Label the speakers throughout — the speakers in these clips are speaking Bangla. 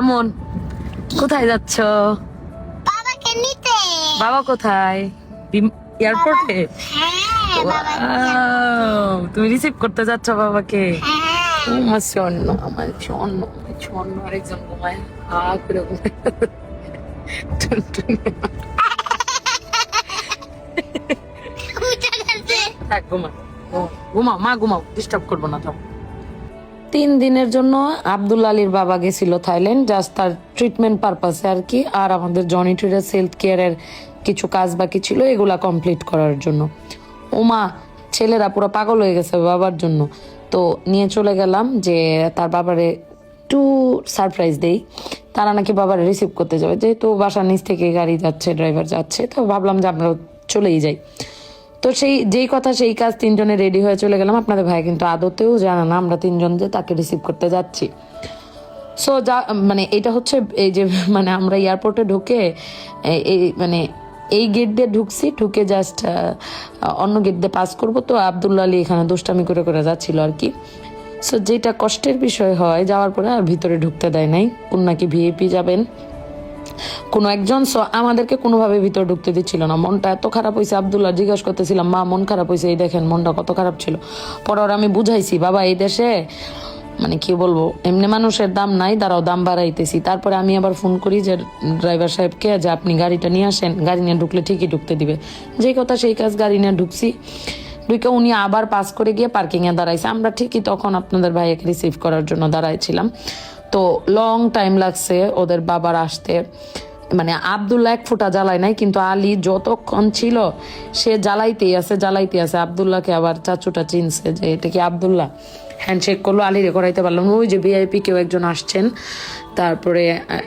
Speaker 1: আমন, কোথায় যাচ্ছ?
Speaker 2: বাবাকে নিতে।
Speaker 1: বাবা কোথায়? এয়ারপোর্টে?
Speaker 2: হ্যাঁ, বাবা।
Speaker 1: তুমি রিসিভ করতে যাচ্ছ বাবাকে?
Speaker 2: হ্যাঁ।
Speaker 1: আমার স্বর্ণ, আমার স্বর্ণ, আমার স্বর্ণ। আরেকজন ঘুমায় হা করে ঘুমায়।
Speaker 2: উঠে গেছে।
Speaker 1: থাক, ঘুমা, ঘুমাও মা, ঘুমাও, ডিস্টার্ব করবো না। থাক। 3 দিনের জন্য আব্দুল আলীর বাবা গেছিল থাইল্যান্ড, জাস্ট তার ট্রিটমেন্ট পারপাসে আর কি। আর আমাদের জনি ট্রিডার্স হেলথ কেয়ারের কিছু কাজ বাকি ছিল, এগুলা কমপ্লিট করার জন্য। ওমা, ছেলেরা পুরো পাগল হয়ে গেছে বাবার জন্য। তো নিয়ে চলে গেলাম যে তার বাবারে একটু সারপ্রাইজ দেই। তারা নাকি বাবার রিসিভ করতে যাবে, যেহেতু বাসার নিচ থেকে গাড়ি যাচ্ছে, ড্রাইভার যাচ্ছে, তো ভাবলাম যে আমরা চলেই যাই। তো যেই কথা সেই কাজ, 3 জনে রেডি হয়ে চলে গেলাম। আপনাদের ভাই কিন্তু আদতেও জানে না আমরা 3 জন যে তাকে রিসিভ করতে যাচ্ছি। সো যা মানে এটা হচ্ছে এই যে মানে আমরা এয়ারপোর্টে ঢুকে এই মানে এই গেট দিয়ে ঢুকছি, ঢুকে জাস্ট অন্য গেট দিয়ে পাস করবো। তো আব্দুল্লাহ আলী এখানে দুষ্টামি করে করে যাচ্ছিল আর কি। সো যেটা কষ্টের বিষয় হয়, যাওয়ার পরে আর ভিতরে ঢুকতে দেয় নাই। কোন নাকি ভিআইপি যাবেন কোনো একজন, সো আমাদেরকে কোনোভাবে ভিতরে ঢুকতে দিচ্ছিল না। মনটা এত খারাপ হয়েছে, আব্দুল্লাহ জিজ্ঞাসা করতেছিলাম, মা মন খারাপ হয়েছে, এই দেখেন মনটা কত খারাপ ছিল। পরে ওর আমি বুঝাইছি, বাবা এই দেশে মানে কি বলবো, এমনি মানুষের দাম নাই, দাঁড়াও দাম বাড়াইতেছি। তারপরে আমি আবার ফোন করি যে ড্রাইভার সাহেবকে, যে আপনি গাড়িটা নিয়ে আসেন, গাড়ি নিয়ে ঢুকলে ঠিকই ঢুকতে দিবে। যেই কথা সেই কাজ, গাড়ি নিয়ে ঢুকছি। ঢুকে উনি আবার পাস করে গিয়ে পার্কিং এ দাঁড়াইছে। আমরা ঠিকই তখন আপনাদের ভাইয়াকে রিসিভ করার জন্য দাঁড়াইছিলাম। তো লং টাইম লাগছে ওদের বাবার আসতে। মানে আব্দুল্লাহ এক ফুটা জ্বালায় নাই, কিন্তু আলী যতক্ষণ ছিল সে জ্বালাইতেই আছে, জ্বালাইতে আছে। আব্দুল্লাহকে আবার চাচুটা চিনছে যে এটা কি আব্দুল্লাহ, হ্যান্ডশেক করলো, আলীরে করাইতে পারলাম না। ওই যে ভিআইপি কেউ একজন আসছেন, তারপরে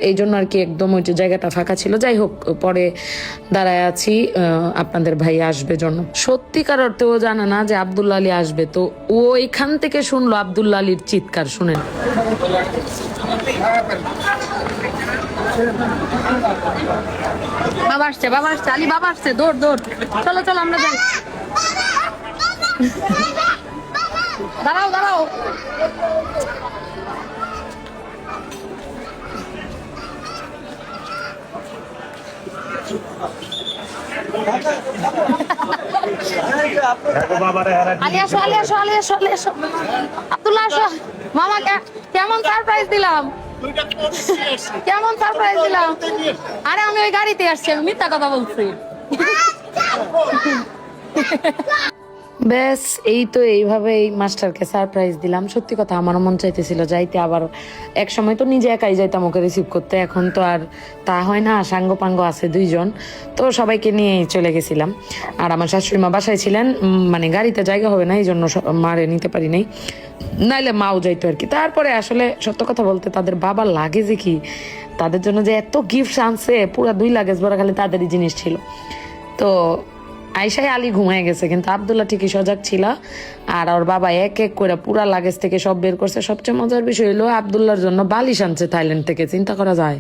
Speaker 1: এই জন্য আর কি একদম ওই যে জায়গাটা ফাঁকা ছিল। যাই হোক, পরে দাঁড়ায় আছি আপনাদের ভাই আসবে জন্য। সত্যিকার অর্থেও জানে না যে আব্দুল্লাহ আলী আসবে। তো ও এখান থেকে শুনলো আব্দুল্লাহ আলীর চিৎকার, শুনেন। বাবা আসছে, বাবা আসছে, আলী বাবা আসছে, দৌড় দৌড়, চলো চলো আমরা যাই। দাঁড়াও দাঁড়াও, আলী আসো, আলী আসো, আলী আসো, আলী আসো, আব্দুল্লাহ আসো। মামা কেমন সারপ্রাইজ দিলাম, কেমন সারপ্রাইজ দিলাম। আরে আমি ওই গাড়িতে আসছি, আমি মিথ্যা কথা বলছি। ব্যাস এই তো, এইভাবে এই মাস্টারকে সারপ্রাইজ দিলাম। সত্যি কথা আমারও মন চাইতেছিল যাইতে, আবার এক সময় তো নিজে একাই যাইতাম ওকে রিসিভ করতে। এখন তো আর তা হয় না, সাঙ্গ পাঙ্গ আছে 2 জন, তো সবাইকে নিয়ে চলে গেছিলাম। আর আমার শাশুড়ি মা বাসায় ছিলেন, মানে গাড়িতে জায়গা হবে না, এই জন্য মারে নিতে পারি নাই, নাইলে মাও যাইতো আর কি। তারপরে আসলে সত্য কথা বলতে তাদের বাবার লাগেজে কি, তাদের জন্য যে এত গিফট আনছে, পুরা 2 লাগেজ ভরা খালি তাদেরই জিনিস ছিল। তো আয়শায় আলী ঘুমায় গেছে, কিন্তু আব্দুল্লাহ ঠিকই সজাগ ছিল। আর ওর বাবা এক এক করে পুরা লাগেজ থেকে সব বের করছে। সবচেয়ে মজার বিষয় হলো আব্দুল্লাহর জন্য বালিশ আনছে থাইল্যান্ড থেকে, চিন্তা করা যায়।